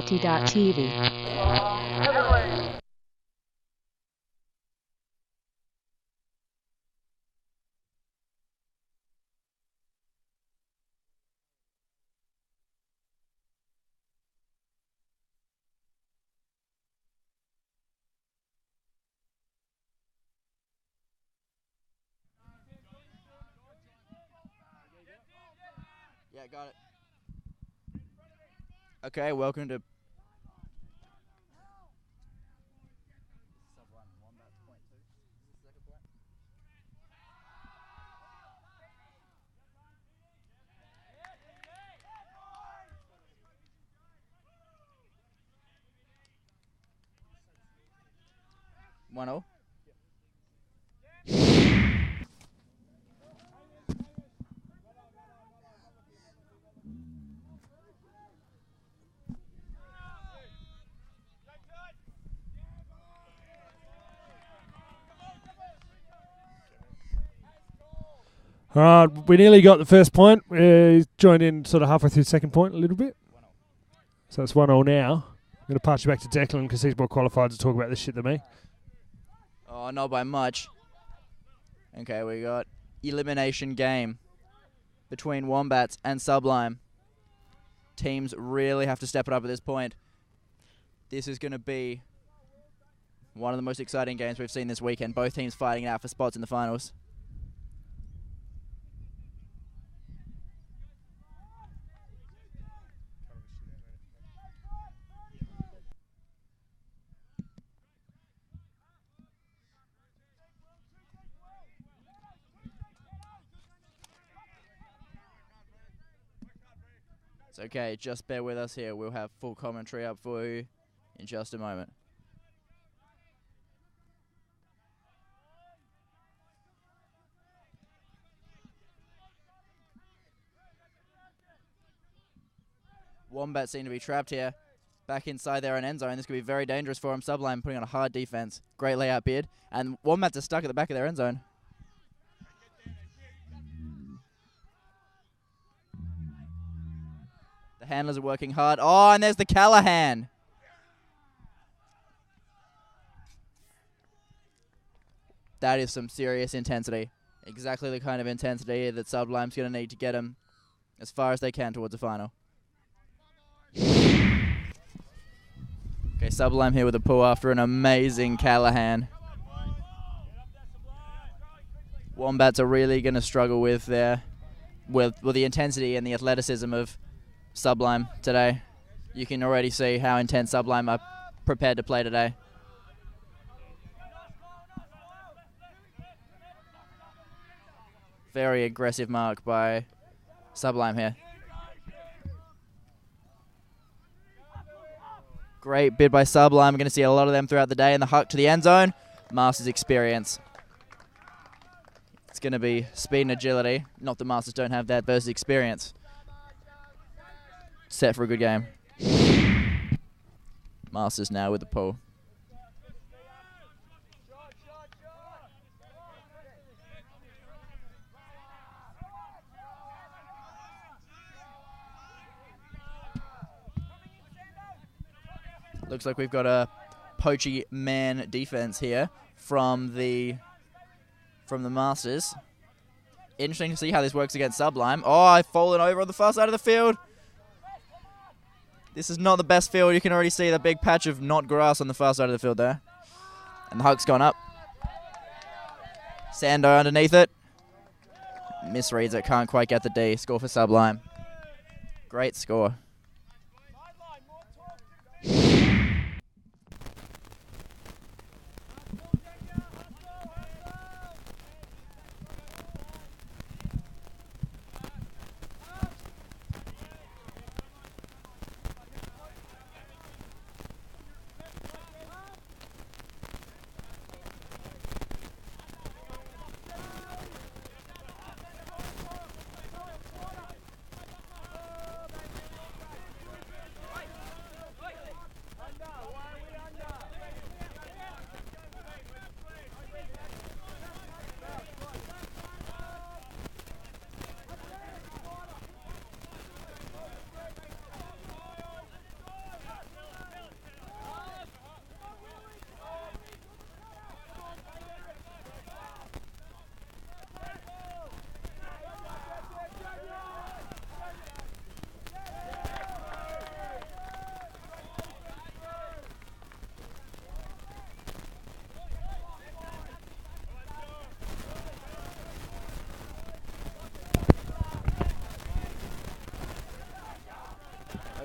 ULTI.TV. Yeah, got it. Okay, welcome to Sublime Wombats point 2. Is this the second point? One all. All right, we nearly got the first point. Joined in sort of halfway through the second point a little bit. So it's 1-0 now. I'm going to pass you back to Declan because he's more qualified to talk about this shit than me. Oh, not by much. Okay, we got elimination game between Wombats and Sublime. Teams really have to step it up at this point. This is going to be one of the most exciting games we've seen this weekend. Both teams fighting it out for spots in the finals. It's okay, just bear with us here. We'll have full commentary up for you in just a moment. Wombats seem to be trapped here. Back inside their own end zone. This could be very dangerous for them. Sublime putting on a hard defense. Great layout bid. And Wombats are stuck at the back of their end zone. The handlers are working hard. Oh, and there's the Callahan. That is some serious intensity. Exactly the kind of intensity that Sublime's going to need to get them as far as they can towards the final. Okay, Sublime here with a pull after an amazing Callahan. Wombats are really going to struggle with the intensity and the athleticism of Sublime today. You can already see how intense Sublime are prepared to play today. Very aggressive mark by Sublime here. Great bid by Sublime. We're going to see a lot of them throughout the day. And the huck to the end zone. Masters experience. It's going to be speed and agility. Not that Masters don't have that versus experience. Set for a good game. Masters now with the pull. Looks like we've got a poachy man defense here from the Masters. Interesting to see how this works against Sublime. Oh, I've fallen over on the far side of the field. This is not the best field. You can already see the big patch of not grass on the far side of the field there. And the huck's gone up. Sando underneath it. Misreads it, can't quite get the D. Score for Sublime. Great score.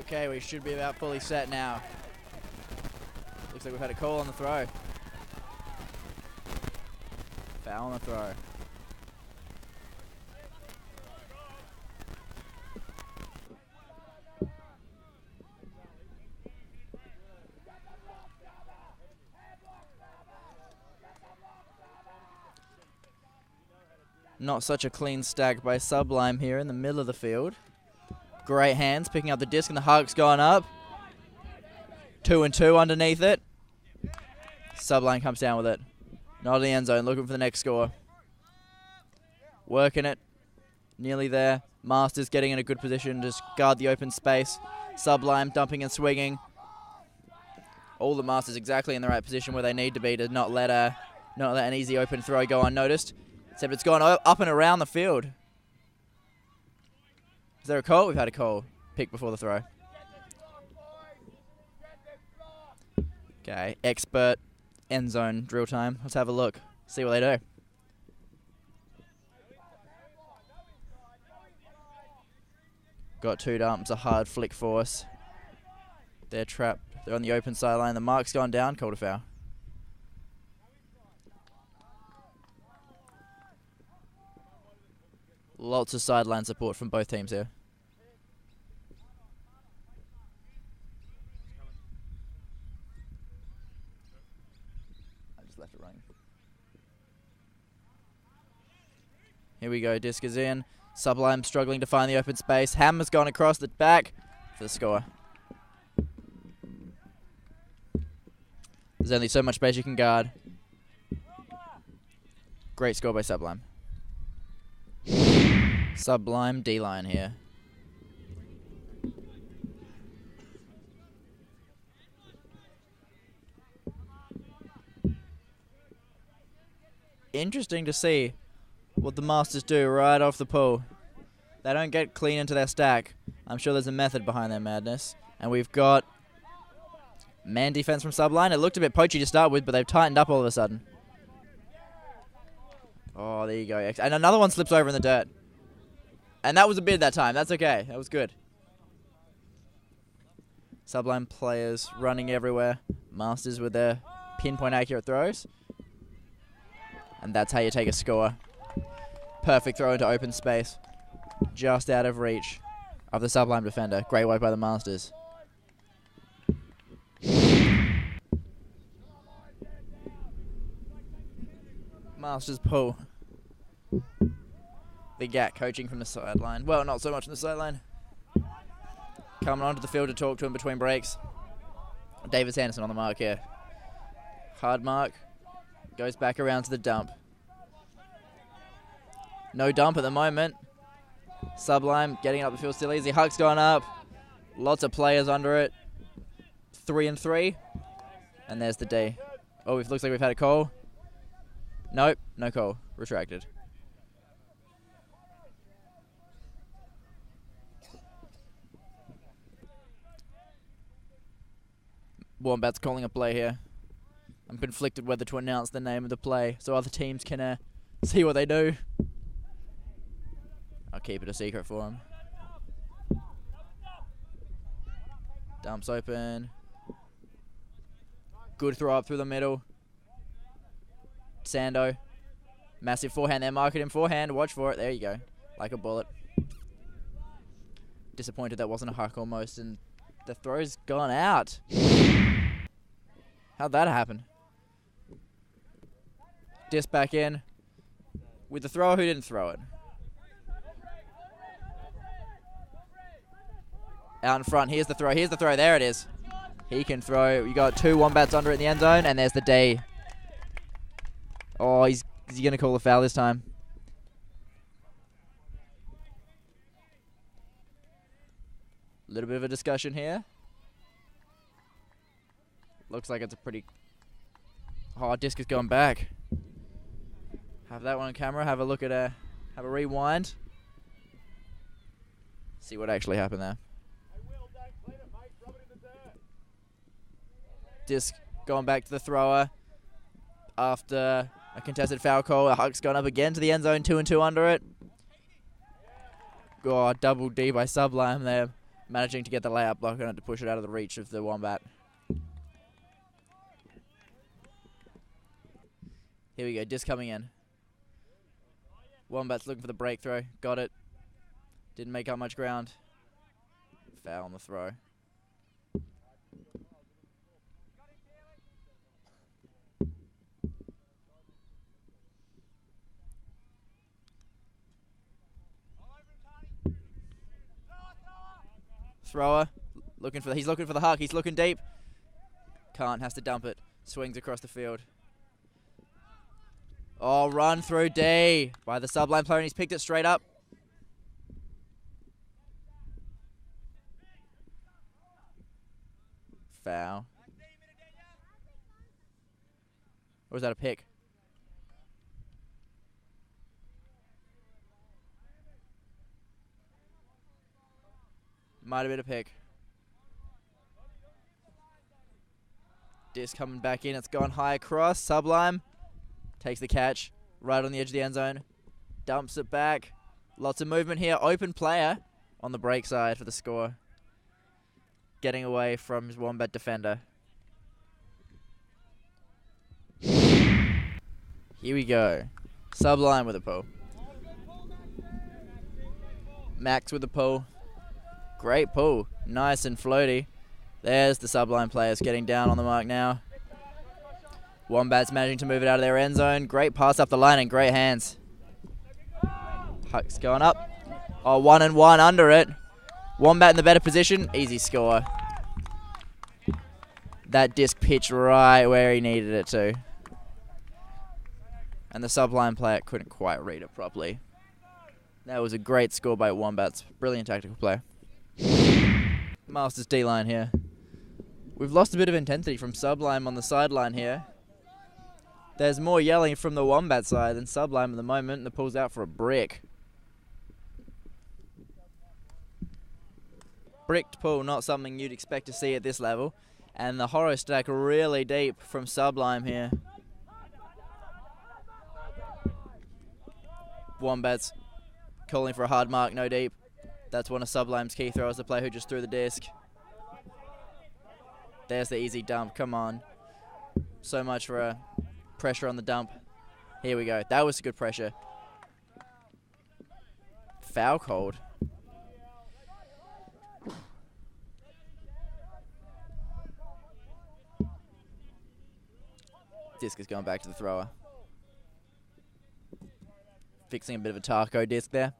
Okay, we should be about fully set now. Looks like we've had a call on the throw. Foul on the throw. Not such a clean stack by Sublime here in the middle of the field. Great hands, picking up the disc, and the Hawk's gone up. 2 and 2 underneath it. Sublime comes down with it. Not in the end zone, looking for the next score. Working it. Nearly there. Masters getting in a good position to guard the open space. Sublime dumping and swinging. All the Masters exactly in the right position where they need to be to not let an easy open throw go unnoticed. Except it's gone up and around the field. Is there a call? We've had a call. Pick before the throw. Okay, expert end zone drill time. Let's have a look. See what they do. Got 2 dumps, a hard flick force. They're trapped. They're on the open sideline. The mark's gone down. Called a foul. Lots of sideline support from both teams here. I just left it running. Here we go. Disc is in. Sublime struggling to find the open space. Hammer's gone across the back for the score. There's only so much space you can guard. Great score by Sublime. Sublime D-line here. Interesting to see what the Masters do right off the pull. They don't get clean into their stack. I'm sure there's a method behind their madness. And we've got man defense from Sublime. It looked a bit poachy to start with, but they've tightened up all of a sudden. Oh, there you go. And another one slips over in the dirt. And that was a bid that time. That's okay. That was good. Sublime players running everywhere. Masters with their pinpoint accurate throws. And that's how you take a score. Perfect throw into open space. Just out of reach of the Sublime defender. Great work by the Masters. Masters pull. The Gat coaching from the sideline. Well, not so much from the sideline. Coming onto the field to talk to him between breaks. David Sanderson on the mark here. Hard mark. Goes back around to the dump. No dump at the moment. Sublime getting up the field still easy. Huck's gone up. Lots of players under it. 3 and 3. And there's the D. Oh, it looks like we've had a call. Nope, no call. Retracted. Wombats calling a play here. I'm conflicted whether to announce the name of the play so other teams can see what they do. I'll keep it a secret for them. Dumps open. Good throw up through the middle. Sando. Massive forehand there. Mark it in forehand. Watch for it. There you go. Like a bullet. Disappointed that wasn't a huck almost. And the throw's gone out. How'd that happen? Disc back in. With the thrower who didn't throw it. Out in front. Here's the throw. Here's the throw. There it is. He can throw. You got 2 Wombats under it in the end zone. And there's the D. Oh, is he going to call a foul this time? A little bit of a discussion here. Looks like it's a pretty... Oh, disc is going back. Have that one on camera. Have a look at have a rewind. See what actually happened there. Disc going back to the thrower after a contested foul call. A Huck's gone up again to the end zone. 2 and 2 under it. Oh, double D by Sublime there. managing to get the layup block on it to push it out of the reach of the Wombat. Here we go, disc coming in. Wombats looking for the break throw. Got it. Didn't make up much ground. Foul on the throw. Thrower. He's looking for the huck. He's looking deep. Can't, has to dump it. Swings across the field. Oh, run through D by the Sublime player, and he's picked it straight up. Foul. Or was that a pick? Might have been a pick. Disc coming back in. It's gone high across. Sublime takes the catch right on the edge of the end zone. Dumps it back. Lots of movement here. Open player on the break side for the score. Getting away from his Wombat defender. Here we go. Sublime with a pull. Max with the pull. Great pull. Nice and floaty. There's the Sublime players getting down on the mark now. Wombats managing to move it out of their end zone. Great pass up the line and great hands. Huck's going up. Oh, 1-and-1 under it. Wombat in the better position. Easy score. That disc pitched right where he needed it to. And the Sublime player couldn't quite read it properly. That was a great score by Wombats. Brilliant tactical play. Masters D-line here. We've lost a bit of intensity from Sublime on the sideline here. There's more yelling from the Wombat side than Sublime at the moment, and the pull's out for a brick. Bricked pull, not something you'd expect to see at this level. And the horror stack really deep from Sublime here. Wombats calling for a hard mark, no deep. That's one of Sublime's key throws, the player who just threw the disc. There's the easy dump, come on. So much for pressure on the dump. Here we go, that was good pressure. Foul called. Disc is going back to the thrower. Fixing a bit of a taco disc there.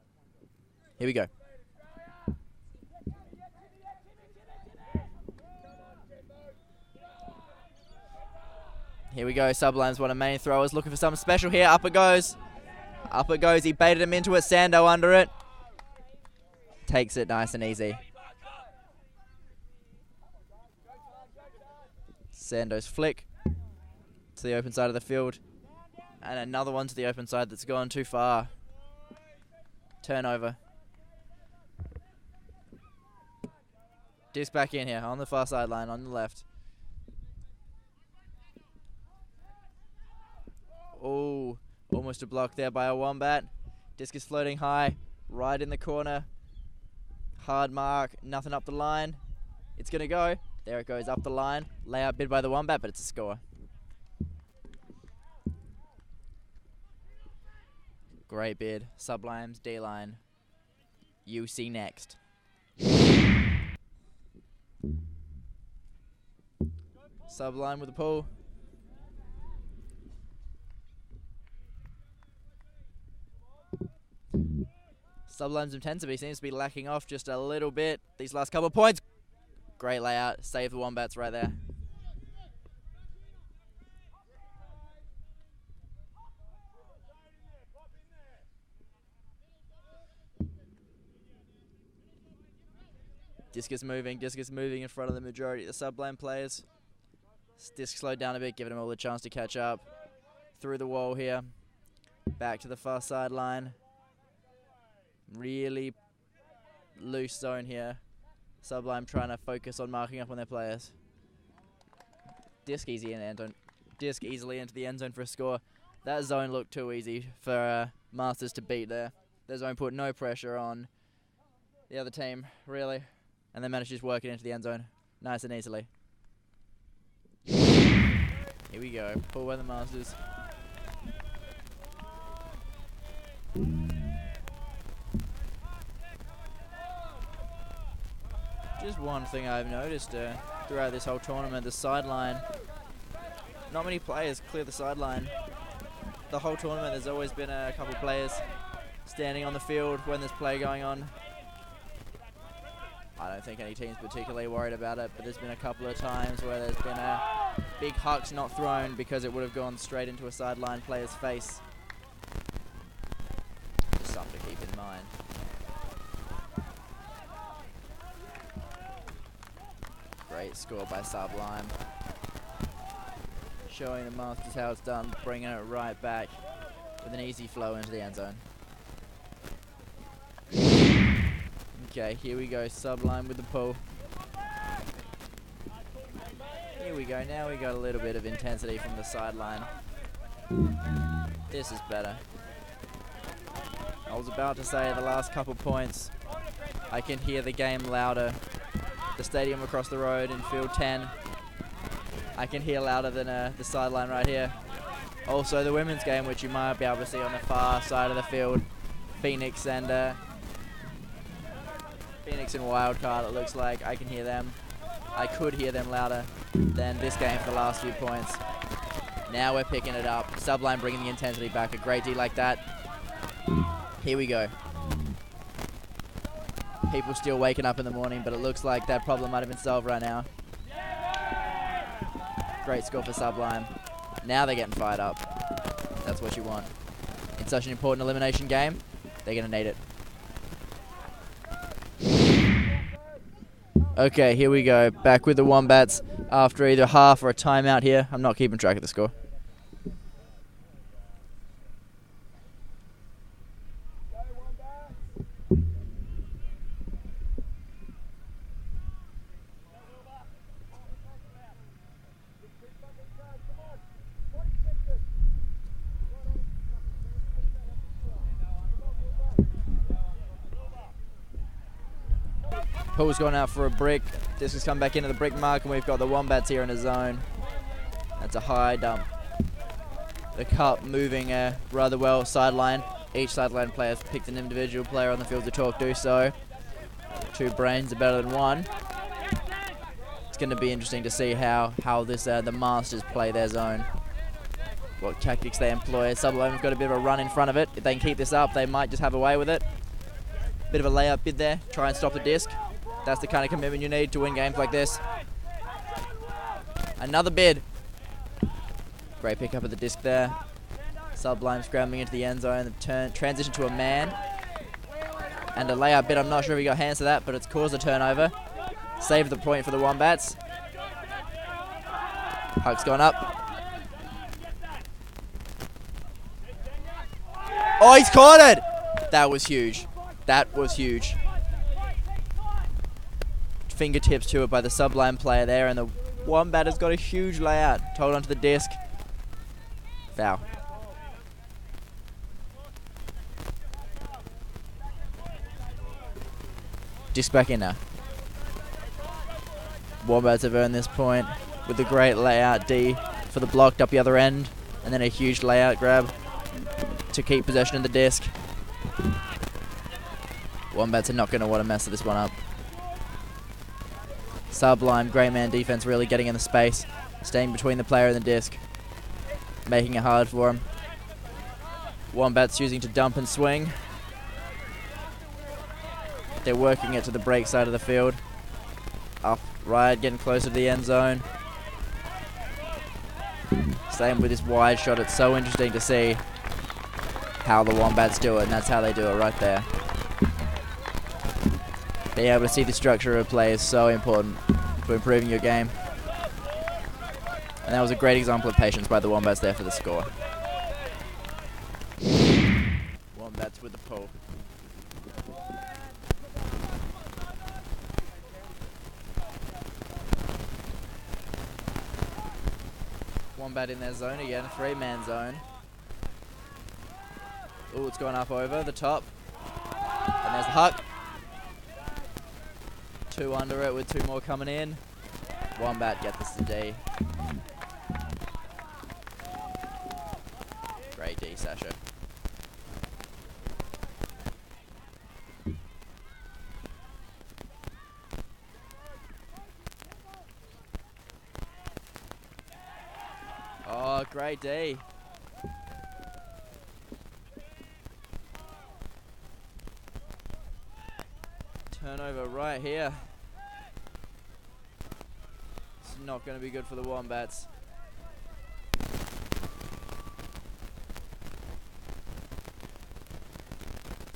Here we go. Here we go, Sublime's one of main throwers, looking for something special here. Up it goes. Up it goes, he baited him into it, Sando under it. Takes it nice and easy. Sando's flick to the open side of the field. And another one to the open side that's gone too far. Turnover. Disc back in here on the far sideline on the left. Oh, almost a block there by a Wombat. Disc is floating high, right in the corner. Hard mark, nothing up the line. It's going to go. There it goes, up the line. Layout bid by the Wombat, but it's a score. Great bid. Sublime's D-line. UC next. Sublime with the pull. Sublime's intensity seems to be lacking off just a little bit these last couple of points. Great layout. Save the Wombats right there. Disc is moving in front of the majority of the Sublime players. Disc slowed down a bit, giving them all the chance to catch up. Through the wall here. Back to the far sideline. Really loose zone here. Sublime trying to focus on marking up on their players. Disc easy in the end zone. Disc easily into the end zone for a score. That zone looked too easy for Masters to beat there. Their zone put no pressure on the other team, really. and then managed to just work it into the end zone nice and easily. Here we go, pull by the Masters. Just one thing I've noticed throughout this whole tournament, the sideline. Not many players clear the sideline. The whole tournament there's always been a couple players standing on the field when there's play going on. I don't think any team's particularly worried about it, but there's been a couple of times where there's been a big hucks not thrown because it would have gone straight into a sideline player's face. Just something to keep in mind. Great score by Sublime. Showing the Masters how it's done, bringing it right back with an easy flow into the end zone. Okay, here we go, Sublime with the pull. Here we go, now we got a little bit of intensity from the sideline. This is better. I was about to say the last couple points, I can hear the game louder. The stadium across the road in field 10, I can hear louder than the sideline right here. Also the women's game, which you might be able to see on the far side of the field. Phoenix and Wildcard, it looks like. I can hear them. I could hear them louder than this game for the last few points. Now we're picking it up. Sublime bringing the intensity back. A great D like that. Here we go. People still waking up in the morning, but it looks like that problem might have been solved right now. Great score for Sublime. Now they're getting fired up. That's what you want. In such an important elimination game, they're going to need it. Okay, here we go. Back with the Wombats after either half or a timeout here. I'm not keeping track of the score. Pull's gone out for a brick. This has come back into the brick mark, and we've got the Wombats here in a zone. That's a high dump. The cup moving rather well sideline. Each sideline player has picked an individual player on the field to talk to, so 2 brains are better than 1. It's going to be interesting to see how this the Masters play their zone. What tactics they employ. Sublime have got a bit of a run in front of it. If they can keep this up, they might just have a way with it. Bit of a layup bid there. Try and stop the disc. That's the kind of commitment you need to win games like this. Another bid. Great pick up of the disc there. Sublime scrambling into the end zone. The transition to a man. And a layup bid. I'm not sure if he got hands to that, but it's caused a turnover. Saved the point for the Wombats. Huck's gone up. Oh, he's caught it! That was huge. That was huge. Fingertips to it by the Sublime player there, and the Wombat has got a huge layout. Hold onto the disc. Foul. Disc back in now. Wombats have earned this point with a great layout D for the blocked up the other end, and then a huge layout grab to keep possession of the disc. Wombats are not going to want to mess this one up. Sublime, great man defense, really getting in the space, staying between the player and the disc, making it hard for him. Wombats choosing to dump and swing. They're working it to the break side of the field. Up, right, getting closer to the end zone. Same with this wide shot. It's so interesting to see how the Wombats do it, and that's how they do it right there. Being able to see the structure of play is so important for improving your game. And that was a great example of patience by the Wombats there for the score. Wombats with the pull. Wombat in their zone again, 3-man zone. Oh, it's gone up over the top. And there's the huck. 2 under it with 2 more coming in. Wombat gets this to D. Great D, Sasha. Oh, great D. Turnover right here. It's not going to be good for the Wombats. Looks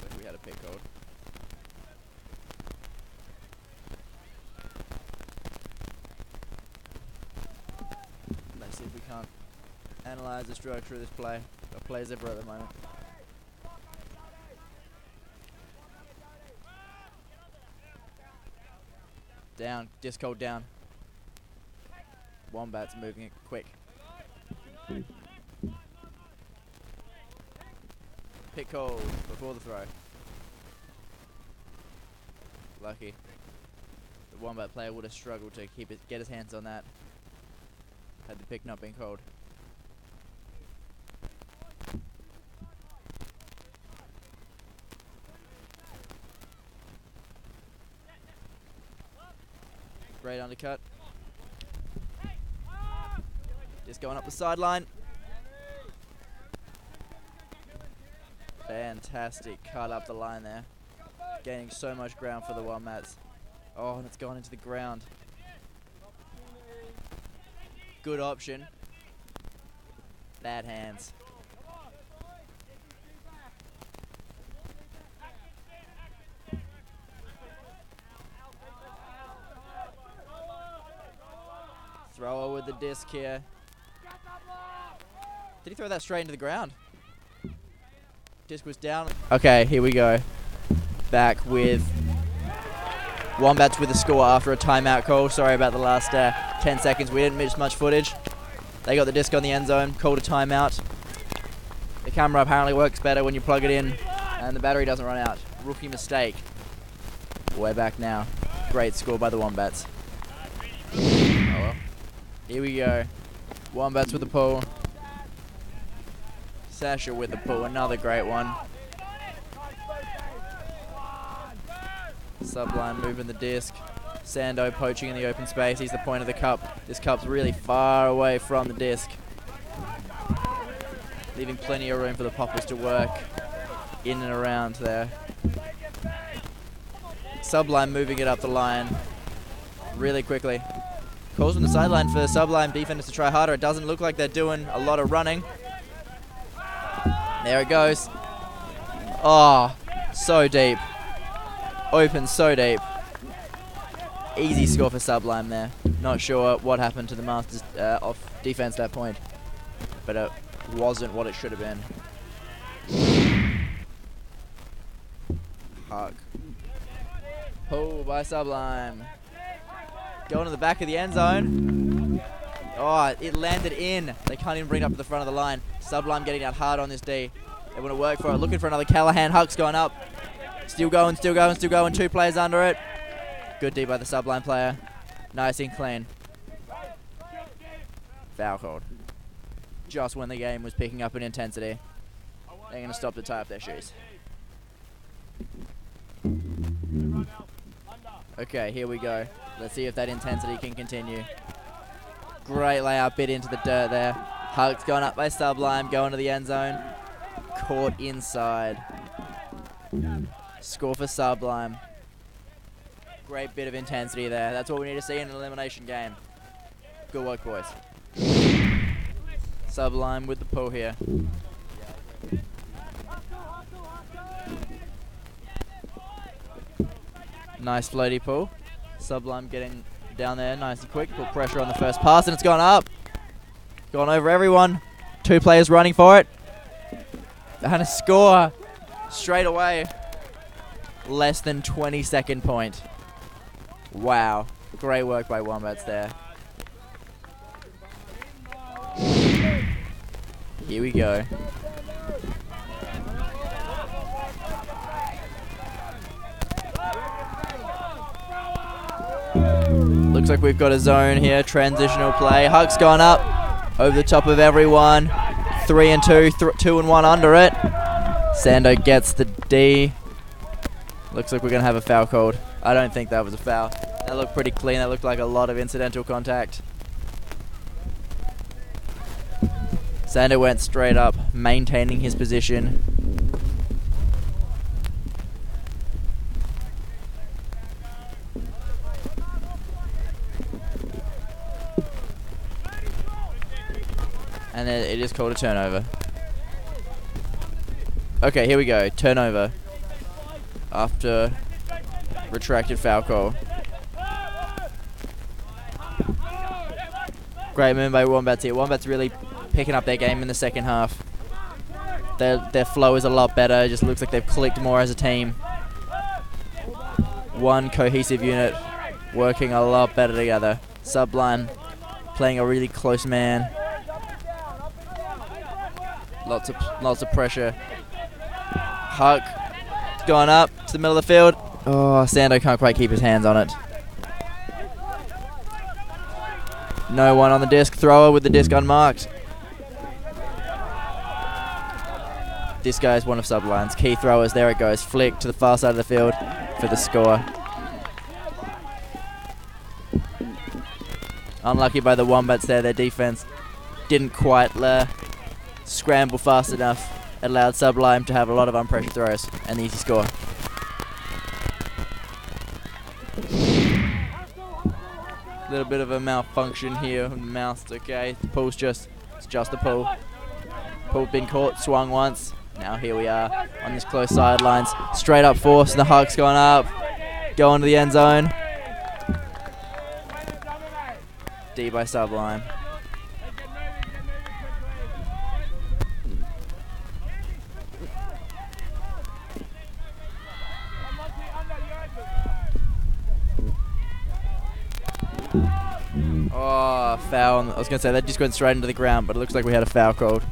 like we had a pick called. Let's see if we can't analyze the structure of this play. Got plays everywhere at the moment. Down, disc hold down. Wombats moving it quick. Pick hold before the throw. Lucky. The Wombat player would have struggled to get his hands on that had the pick not been called. Great undercut. Just going up the sideline. Fantastic cut up the line there. Gaining so much ground for the Wombats. Oh, and it's gone into the ground. Good option. Bad hands. Thrower with the disc here. Did he throw that straight into the ground? Disc was down. Okay, here we go. Back with Wombats with the score after a timeout call. Sorry about the last 10 seconds. We didn't miss much footage. They got the disc on the end zone, called a timeout. The camera apparently works better when you plug it in and the battery doesn't run out. Rookie mistake. We're back now. Great score by the Wombats. Oh well. Here we go. Wombats with the pull. Sasha with the pull. Another great one. Sublime moving the disc. Sando poaching in the open space. He's the point of the cup. This cup's really far away from the disc, leaving plenty of room for the poppers to work in and around there. Sublime moving it up the line really quickly. Calls from the sideline for Sublime defenders to try harder. It doesn't look like they're doing a lot of running. There it goes. Oh, so deep. Open so deep. Easy score for Sublime there. Not sure what happened to the Masters off defense at that point, but it wasn't what it should have been. Hug. Pull by Sublime. Going to the back of the end zone. Oh, it landed in. They can't even bring it up to the front of the line. Sublime getting out hard on this D. They want to work for it. Looking for another Callahan. Huck's going up. Still going, still going, still going. 2 players under it. Good D by the Sublime player. Nice and clean. Foul called. Just when the game was picking up in intensity. They're going to stop to tie up their shoes. Okay, here we go. Let's see if that intensity can continue. Great layout, bit into the dirt there. Huck's going up by Sublime, going to the end zone. Caught inside. Score for Sublime. Great bit of intensity there. That's what we need to see in an elimination game. Good work, boys. Sublime with the pull here. Nice floaty pull. Sublime getting down there nice and quick. Put pressure on the first pass and it's gone up. Gone over everyone. 2 players running for it. And a score straight away. Less than 20-second point. Wow. Great work by Wombats there. Here we go. Looks like we've got a zone here. Transitional play. Huck's gone up over the top of everyone. 3 and 2, 2 and 1 under it. Sando gets the D. Looks like we're going to have a foul called. I don't think that was a foul. That looked pretty clean. That looked like a lot of incidental contact. Sando went straight up, maintaining his position. And then it is called a turnover. Okay, here we go. Turnover. After retracted foul call. Great move by Wombats here. Wombats really picking up their game in the second half. Their flow is a lot better. It just looks like they've clicked more as a team. One cohesive unit working a lot better together. Sublime playing a really close man. Lots of pressure. Huck gone up to the middle of the field. Oh, Sando can't quite keep his hands on it. No one on the disc. Thrower with the disc unmarked. This guy's one of Sublime's key throwers. There it goes. Flick to the far side of the field for the score. Unlucky by the Wombats there. Their defense didn't quite scramble fast enough. It allowed Sublime to have a lot of unpressured throws and the easy score. A little bit of a malfunction here. The mouth's okay. The pull's it's just the pull. Pull been caught, swung once. Now here we are on this close sidelines. Straight up force, and the Huck's gone up. Going to the end zone. D by Sublime. Oh, foul. I was going to say that just went straight into the ground, but it looks like we had a foul called.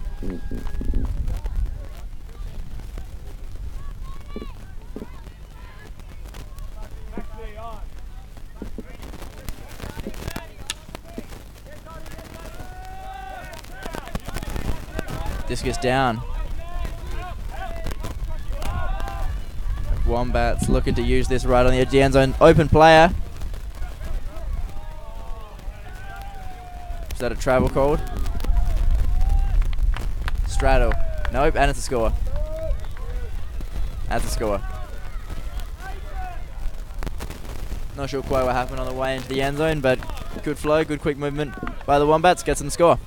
Discus down. Wombats looking to use this right on the edge of the end zone. Open player. Is that a travel called? Straddle. Nope, and it's a score. That's a score. Not sure quite what happened on the way into the end zone, but good flow, good quick movement by the Wombats. Gets them the score.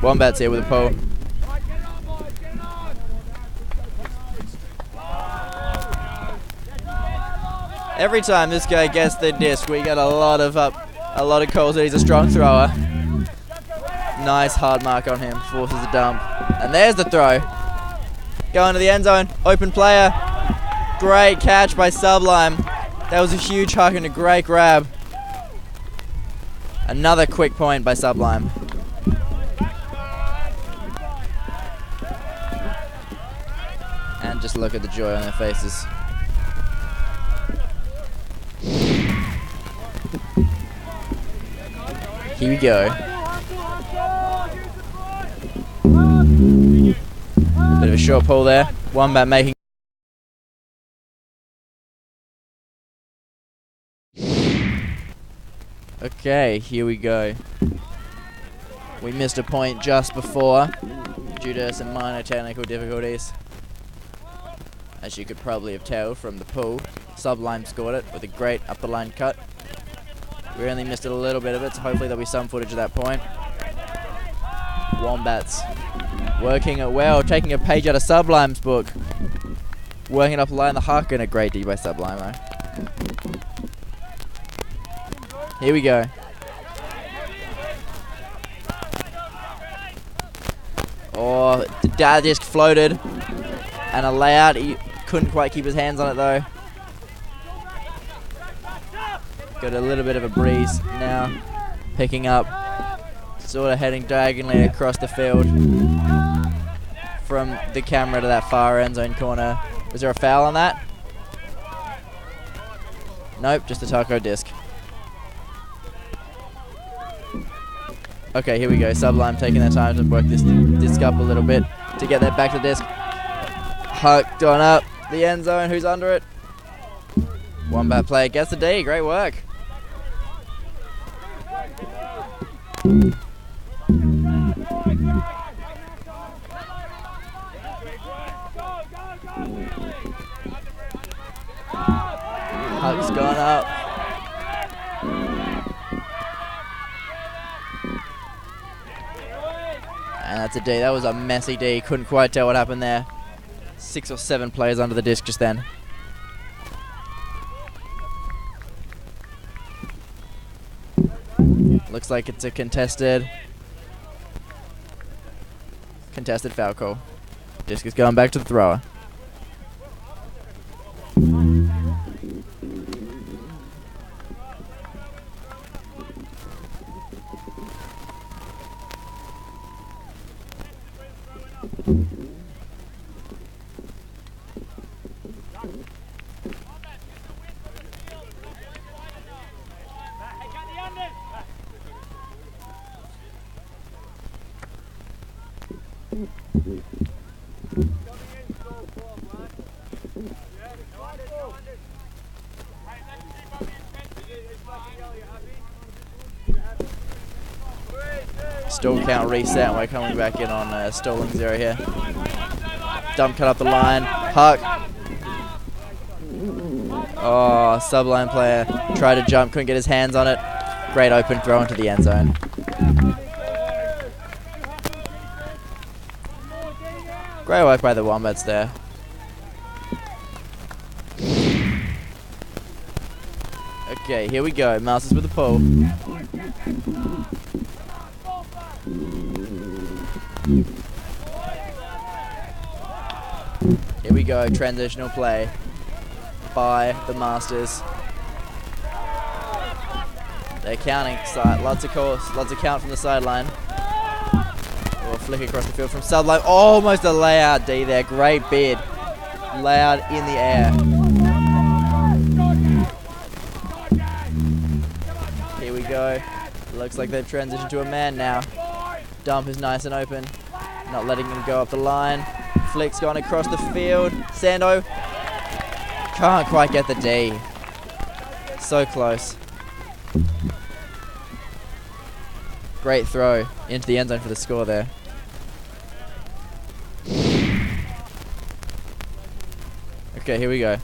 Wombats here with a pull. Every time this guy gets the disc, we get a lot of calls that he's a strong thrower. Nice hard mark on him, forces a dump. And there's the throw. Going to the end zone, open player. Great catch by Sublime. That was a huge huck and a great grab. Another quick point by Sublime. And just look at the joy on their faces. Here we go. Bit of a short pull there. Wombat making. Okay, here we go. We missed a point just before due to some minor technical difficulties. As you could probably have told from the pull, Sublime scored it with a great up the line cut. We only missed a little bit of it, so hopefully there'll be some footage of that point. Wombats working it well, taking a page out of Sublime's book. Working it up the line, the Huck, and a great D by Sublime. Here we go. Oh, the dad disc floated. And a layout, he couldn't quite keep his hands on it though. Got a little bit of a breeze now. Picking up, sort of heading diagonally across the field from the camera to that far end zone corner. Was there a foul on that? Nope, just a taco disc. Okay, here we go. Sublime taking their time to work this disc up a little bit to get that back to the disc. Hucked on up the end zone. Who's under it? Wombat player gets the D. Great work. Huck's gone up. And that's a D. That was a messy D. Couldn't quite tell what happened there. 6 or 7 players under the disc just then. Looks like it's a contested foul call. Disc is going back to the thrower. Stall count reset, and we're coming back in on stalling 0 here. Dump cut up the line. Huck. Oh, Sublime player tried to jump, couldn't get his hands on it. Great open throw into the end zone. Great work by the Wombats there. Okay, here we go. Masters with the pull. Here we go. Transitional play by the Masters. They're counting. Lots of count from the sideline. Or flick across the field from Sublime. Almost a layout D there. Great bid. Layout in the air. Here we go. Looks like they've transitioned to a man now. Dump is nice and open. Not letting him go up the line. Flick's gone across the field. Sando can't quite get the D. So close. Great throw into the end zone for the score there. Okay, here we go.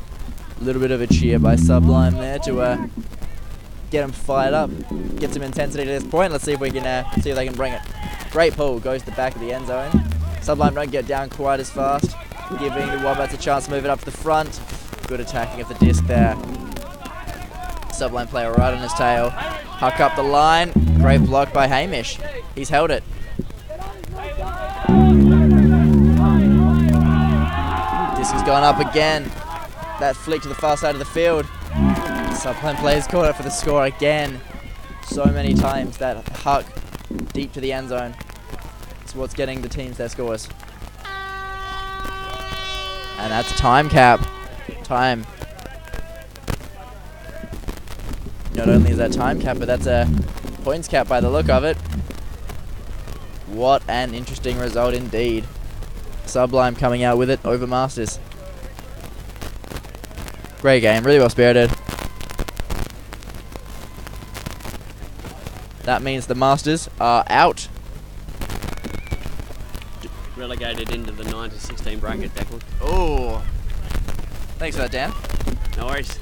A little bit of a cheer by Sublime there to get them fired up, get some intensity to this point. Let's see if we can see if they can bring it. Great pull, goes to the back of the end zone. Sublime don't get down quite as fast, giving the Wombats a chance to move it up to the front. Good attacking of the disc there. Sublime player right on his tail. Huck up the line. Great block by Hamish. He's held it. Disc has gone up again. That flick to the far side of the field. Sublime players caught it for the score again. So many times that huck deep to the end zone. It's what's getting the teams their scores. And that's time cap. Time. Not only is that time cap, but that's a points cap by the look of it. What an interesting result indeed. Sublime coming out with it over Masters. Great game, really well spirited. That means the Masters are out. Relegated into the 9 to 16 bracket, Declan. Oh, thanks for that, Dan. No worries.